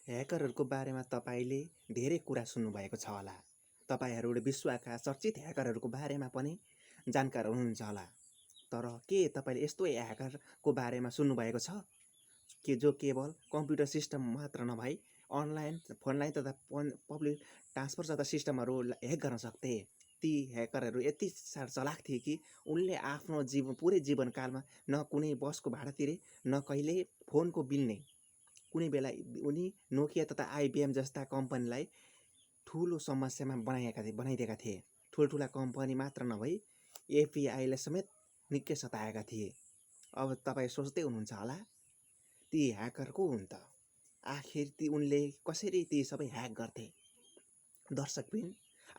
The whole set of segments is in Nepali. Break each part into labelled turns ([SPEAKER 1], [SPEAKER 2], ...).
[SPEAKER 1] ह्याकरहरूको बारेमा तपाईँले धेरै कुरा सुन्नुभएको छ होला। तपाईँहरूले विश्वका चर्चित ह्याकरहरूको बारेमा पनि जानकार हुनुहुन्छ होला। तर के तपाईँले यस्तो ह्याकरको बारेमा सुन्नुभएको छ कि जो केवल कम्प्युटर सिस्टम मात्र नभई अनलाइन फोनलाइन तथा पब्लिक ट्रान्सफर तथा सिस्टमहरू ह्याक गर्न सक्थे? ती ह्याकरहरू यति साह्रो चलाक थिए कि उनले आफ्नो पुरै जीवनकालमा न कुनै बसको भाडा तिरे, न कहिले फोनको बिल नै। कुनै बेला उनी नोकिया तथा आइबिएम जस्ता कम्पनीलाई ठुलो समस्यामा बनाइदिएका थिए। ठुल्ठुला कम्पनी मात्र नभई एफबिआईलाई समेत निकै सताएका थिए। अब तपाईँ सोच्दै हुनुहुन्छ होला, ती ह्याकर को हुन् त? आखिर उनले कसरी ती सबै ह्याक गर्थे? दर्शकबिन,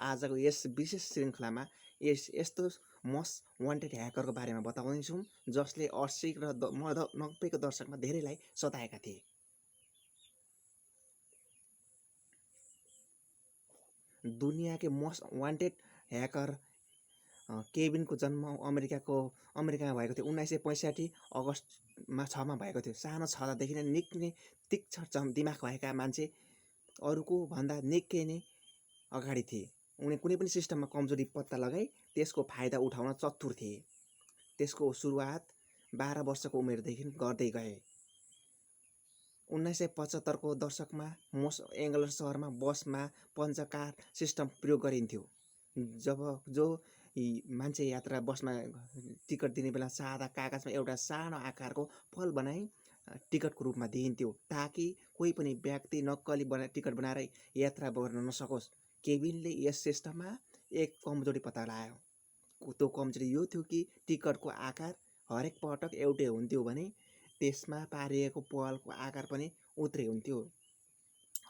[SPEAKER 1] आजको यस विशेष श्रृङ्खलामा यस्तो मोस्ट वान्टेड ह्याकरको बारेमा बताउँदैछौँ जसले 80 र 90 को दशकमा धेरैलाई सताएका थिए। दुनियाँकै मोस्ट वान्टेड ह्याकर केभिनको जन्म अमेरिकामा भएको थियो। 1965 अगस्टमा 6मा भएको थियो। सानो छँदादेखि नै निकै तीक्ष्ण दिमाग भएका मान्छे अरूको भन्दा निकै नै अगाडि थिए। उनी कुनै पनि सिस्टममा कमजोरी पत्ता लगाई त्यसको फाइदा उठाउन चतुर थिए। त्यसको सुरुवात 12 वर्षको उमेरदेखि गर्दै गए। 1975 को दशकमा एङ्गलर सहरमा बसमा पञ्चकार सिस्टम प्रयोग गरिन्थ्यो। जो मान्छे यात्रा बसमा टिकट दिने बेला सादा कागजमा एउटा सानो आकारको फल बनाई टिकटको रूपमा दिइन्थ्यो ताकि कोही पनि व्यक्ति नक्कली टिकट बनाएर यात्रा गर्न नसकोस्। केभिनले यस सिस्टममा एक कमजोरी पत्ता लगायो। त्यो कमजोरी यो थियो कि टिकटको आकार हरेक पटक एउटै हुन्थ्यो भने त्यसमा पारिएको पलको आकार पनि उत्रै हुन्थ्यो।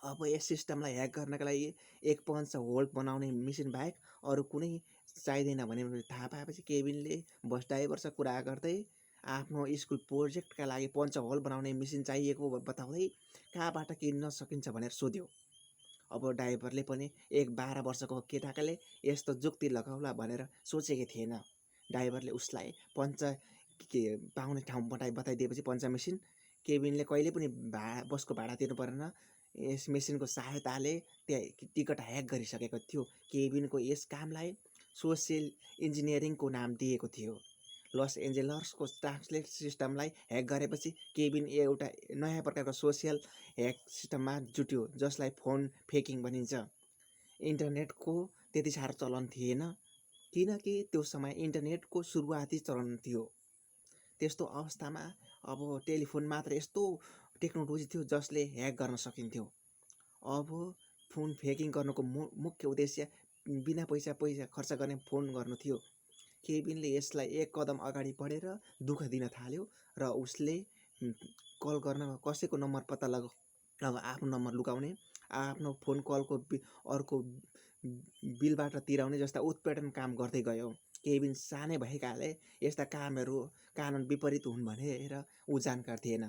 [SPEAKER 1] अब यस सिस्टमलाई ह्याक गर्नका लागि एक पञ्च होल बनाउने मेसिन बाहेक अरू कुनै चाहिँदैन भने थाहा पाएपछि केभिनले बस ड्राइभरसँग कुरा गर्दै आफ्नो स्कुल प्रोजेक्टका लागि पञ्च होल बनाउने मेसिन चाहिएको बताउँदै कहाँबाट किन्न सकिन्छ भनेर सोध्यो। अब ड्राइभरले पनि एक 12 वर्षको केटाकाले यस्तो जुक्ति लगाउला भनेर सोचेकै थिएन। ड्राइभरले उसलाई पञ्च पाउने ठाउँ बताइदिएपछि पञ्च मेसिन केभिनले कहिले पनि बसको भाडा तिर्नु परेन। यस मेसिनको सहायताले त्यहाँ टिकट ह्याक गरिसकेको थियो। केभिनको यस कामलाई सोसियल इन्जिनियरिङको नाम दिएको थियो। लस एन्जलसको ट्रान्सलेट सिस्टमलाई ह्याक गरेपछि केभिन एउटा नयाँ प्रकारको सोसियल ह्याक सिस्टममा जुट्यो जसलाई फोन फेकिङ भनिन्छ। इन्टरनेटको त्यति साह्रो चलन थिएन किनकि त्यो समय इन्टरनेटको सुरुवाती चरण थियो। त्यस्तो अवस्थामा अब टेलिफोन मात्र यस्तो टेक्नोलोजी थियो जसले ह्याक गर्न सकिन्थ्यो। अब फोन फेकिङ गर्नुको मुख्य उद्देश्य बिना पैसा खर्च गर्ने फोन गर्नु थियो। केभिनले यसलाई एक कदम अगाडि बढेर दुःख दिन थाल्यो र उसले कल गर्न कसैको नम्बर पत्ता आफ्नो नम्बर लुकाउने, आफ्नो फोन कलको अर्को बिलबाट तिराउने जस्ता उत्पीडन काम गर्दै गयो। केभिन सानै भएकाले यस्ता कामहरू कानुन विपरीत हुन् भनेर ऊ जानकार थिएन।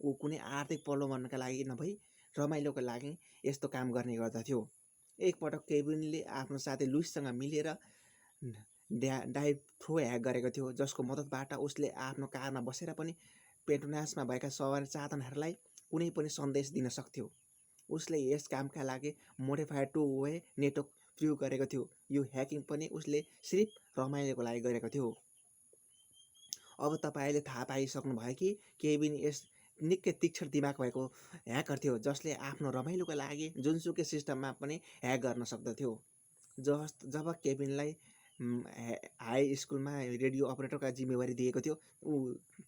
[SPEAKER 1] ऊ कुनै आर्थिक प्रलोभनका लागि नभई रमाइलोको लागि यस्तो काम गर्ने गर्दथ्यो। एकपटक केभिनले आफ्नो साथी लुइससँग मिलेर ड्राइभ थ्रो ह्याक गरेको थियो जसको मद्दतबाट उसले आफ्नो कारमा बसेर पनि पेट्रोनासमा भएका सवारी चालकहरूलाई कुनै पनि सन्देश दिन सक्थ्यो। उसले यस कामका लागि मोडिफाइड टु वे नेटवर्क प्रयोग गरेको थियो। यो ह्याकिङ पनि उसले सिर्फ रमाइलोको लागि गरेको थियो। अब तपाईँले थाहा पाइसक्नुभयो कि केभिन यस निकै तीक्ष्ण दिमाग भएको ह्याकर थियो जसले आफ्नो रमाइलोको लागि जुनसुकै सिस्टममा पनि ह्याक गर्न सक्दथ्यो। जब केभिनलाई हाई स्कुलमा रेडियो अपरेटरका जिम्मेवारी दिएको थियो ऊ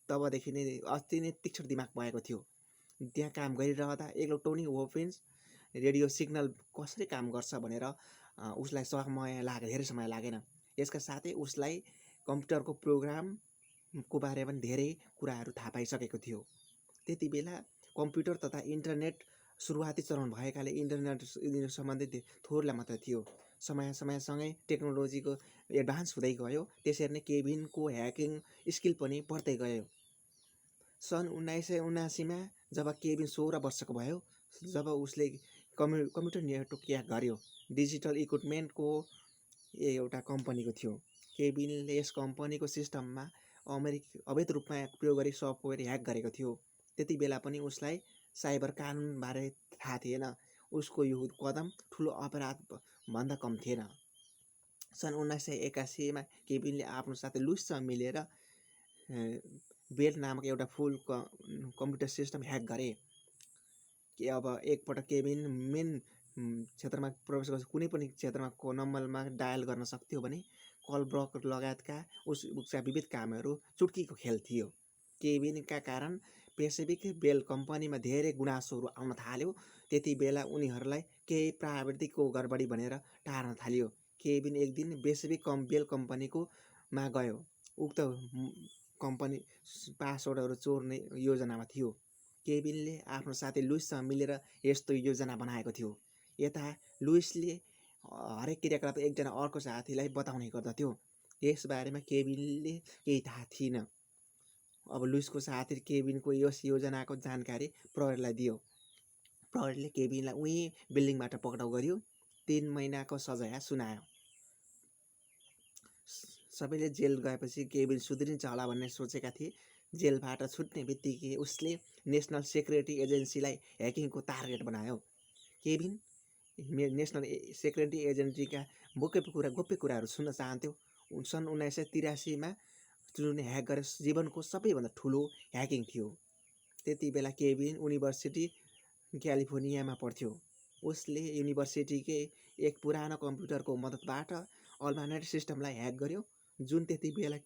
[SPEAKER 1] तबदेखि नै अति नै तीक्ष्ण दिमाग भएको थियो। त्यहाँ काम गरिरहँदा एक्लो टोनी होपिन्स रेडियो सिग्नल कसरी काम गर्छ भनेर उसलाई धेरै समय लागेन। यसका साथै उसलाई कम्प्युटरको प्रोग्रामको बारेमा पनि धेरै कुराहरू थाहा पाइसकेको थियो। त्यति बेला कम्प्युटर तथा इन्टरनेट सुरुवाती चरण भएकाले इन्टरनेट सम्बन्धित थोरलाई मात्र थियो। समयसँगै टेक्नोलोजीको एडभान्स हुँदै गयो, त्यसरी नै केभिनको ह्याकिङ स्किल पनि बढ्दै गयो। सन् 1979मा जब केभिन 16 वर्षको भयो, जब उसले कम्प्युटर नेटवर्क ह्याक गर्यो। डिजिटल इक्विपमेन्टको एउटा कम्पनीको थियो। केभिनले यस कम्पनीको सिस्टममा अवैध रूपमा प्रयोग गरी सफ्टवेयर ह्याक गरेको थियो। त्यति बेला पनि उसलाई साइबर कानुनबारे थाहा थिएन। उसको यो कदम ठुलो अपराध भन्दा कम थिएन। सन् 1981 केभिनले आफ्नो साथी लुइससँग मिलेर बेल नामक एउटा फुल कम्प्युटर सिस्टम ह्याक गरे। कि अब एकपटक केभिन मेन क्षेत्रमा प्रवेश गरेर कुनै पनि क्षेत्रमा नम्बरमा डायल गर्न सक्थ्यो भने कल ब्लक लगायतका उसका विविध कामहरू चुट्कीको खेल थियो। केभिनका कारण पेसिफिक बेल कम्पनीमा धेरै गुनासोहरू आउन थाल्यो। त्यति बेला उनीहरूलाई केही प्राविधिकको गडबडी भनेर टार्न थालियो। केभिन एक दिन पेसिफिक बेल कम्पनीको मा गयो। उक्त कम्पनी पासवर्डहरू चोर्ने योजनामा थियो। केभिनले आफ्नो साथी लुइससँग मिलेर यस्तो योजना बनाएको थियो। यता लुइसले हरेक क्रियाकलाप एकजना अर्को साथीलाई बताउने गर्दथ्यो। यसबारेमा केभिनले केही थाहा थिएन। अब लुइसको साथी केभिनको यस योजनाको जानकारी प्रहरीलाई दियो। प्रहरीले केभिनलाई उही बिल्डिङबाट पक्राउ गर्यो। 3 महिनाको सजाय सुनायो। सबैले जेल गएपछि केभिन सुध्रिन्छ होला भन्ने सोचेका थिए। जेलबाट छुट्ने बित्तिकै उसले नेसनल सेक्युरिटी एजेन्सीलाई ह्याकिङको टार्गेट बनायो। केभिन नेसनल सेक्युरिटी एजेन्सीका गोप्य कुराहरू सुन्न चाहन्थ्यो। सन् 1983 जुन ह्याक गरेर जीवनको सबैभन्दा ठुलो ह्याकिङ थियो। त्यति बेला केभिन युनिभर्सिटी क्यालिफोर्नियामा पढ्थ्यो। उसले युनिभर्सिटीकै एक पुरानो कम्प्युटरको मद्दतबाट अल्टरनेट सिस्टमलाई ह्याक गर्यो, जुन त्यति बेला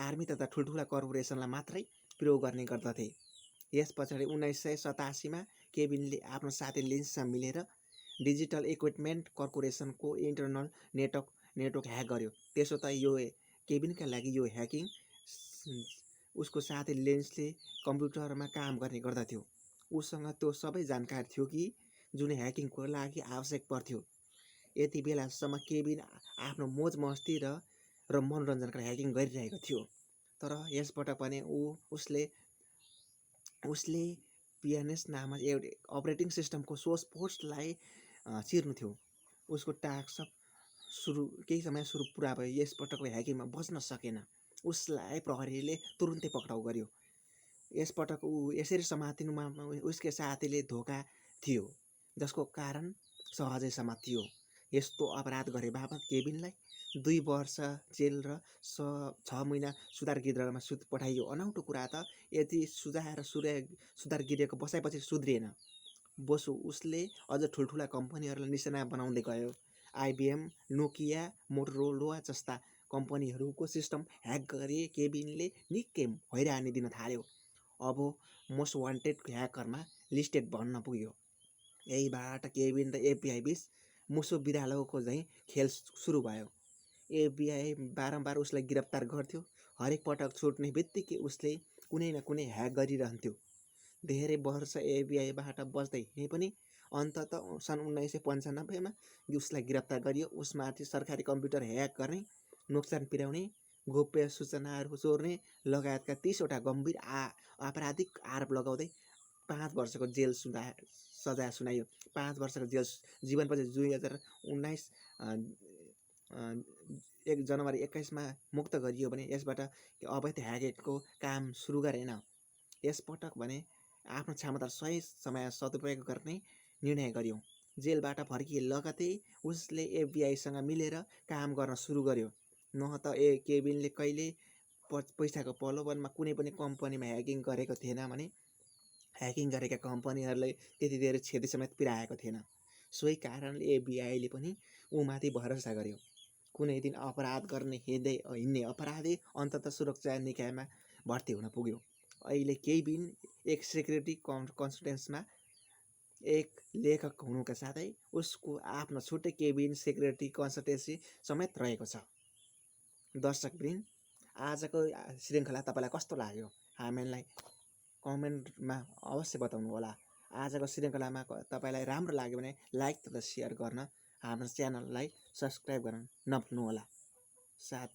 [SPEAKER 1] आर्मी तथा ठुल्ठुला कर्पोरेसनलाई मात्रै प्रयोग गर्ने गर्दथे। यस पछाडि 1987 केभिनले आफ्नो साथी लिन्ससँग मिलेर डिजिटल इक्विपमेन्ट कर्पोरेसनको इन्टरनल नेटवर्क ह्याक गर्यो। त्यसो त यो केभिनका लागि यो ह्याकिङ उसको साथी लिन्सले कम्प्युटरमा काम गर्ने गर्दथ्यो। उसँग त्यो सबै जानकारी थियो कि जुन ह्याकिङको लागि आवश्यक पर्थ्यो। यति बेलासम्म केभिन आफ्नो मोज मस्ती र मनोरञ्जनका ह्याकिङ गरिरहेको थियो। तर यसपटक भने उसले पिएनएस नामक एउटा अपरेटिङ सिस्टमको सोर्स पोस्टलाई चिर्नु थियो। उसको टास्क केही समय सुरु पुरा भयो। यसपटकको ह्याकिङमा बच्न सकेन। उसलाई प्रहरीले तुरुन्तै पक्राउ गर्यो। यसपटक यसरी समातिनुमा उसकै साथीले धोका थियो, जसको कारण सहजै समातियो। यस्तो अपराध गरे बापत केभिनलाई 2 वर्ष जेल र 6 महिना सुधार गृहमा पठाइयो। अनौठो कुरा त यति सुधार गृहको बसाइपछि सुध्रिएन। बसु उसले अझ ठुल्ठुला कम्पनीहरूलाई निशाना बनाउँदै गयो। आइबिएम, नोकिया, मोटोरोला जस्ता कम्पनीहरूको सिस्टम ह्याक गरी केभिनले निकै हैरानी दिन थाल्यो। अब मोस्ट वान्टेड ह्याकरमा लिस्टेड बन्न पुग्यो। यहीबाट केभिन र एफबिआई बीच मुसो बिरालोको झैँ खेल सुरु भयो। एफबिआई बारम्बार उसलाई गिरफ्तार गर्थ्यो। हरेक पटक छुट्ने बित्तिकै उसले कुनै न कुनै ह्याक गरिरहन्थ्यो। धेरै वर्ष एफबिआईबाट बच्दै हिँडे पनि अन्ततः सन् 1995 उसलाई गिरफ्तार गरियो। उसमाथि सरकारी कम्प्युटर ह्याक गर्ने, नोक्सान पुर्याउने, गोप्य सूचनाहरू चोर्ने लगायतका 30वटा गम्भीर आपराधिक आरोप लगाउँदै 5 वर्षको जेल सजाय सुनाइयो। 5 वर्षको जेल जीवनपछि 2019 जनवरी 21 मुक्त गरियो भने यसबाट अवैध ह्याकिङको काम सुरु गरेन। यसपटक भने आफ्नो क्षमता सही समय सदुपयोग गर्ने निर्णय गर्यो। जेलबाट फर्किए लगतै उसले एफबिआईसँग मिलेर काम गर्न सुरु गर्यो। न त केभिनले कहिले पैसाको प्रलोभनमा कुनै पनि कम्पनीमा ह्याकिङ गरेको थिएन भने ह्याकिङ गरेका कम्पनीहरूलाई त्यति धेरै क्षति समेत पुर्याएको थिएन। सोही कारणले एफबिआईले पनि उमाथि भरोसा गर्यो। कुनै दिन अपराध गर्ने हिँड्ने अपराधी अन्ततः सुरक्षा निकायमा भर्ती हुन पुग्यो। अहिले केभिन एक सेक्युरिटी कन्सल्टेन्सीमा एक लेखक हुनुका साथै उसको आफ्नो छुट्टै केभिन सेक्युरिटी कन्सल्टेन्सी समेत रहेको छ। दर्शकवृन्द, आजको श्रृङ्खला तपाईँलाई कस्तो लाग्यो हामीलाई कमेन्टमा अवश्य बताउनु होला। आजको श्रृङ्खलामा तपाईँलाई राम्रो लाग्यो भने लाइक तथा सेयर गर्न हाम्रो च्यानललाई सब्सक्राइब गर्न नभुल्नुहोला। साथ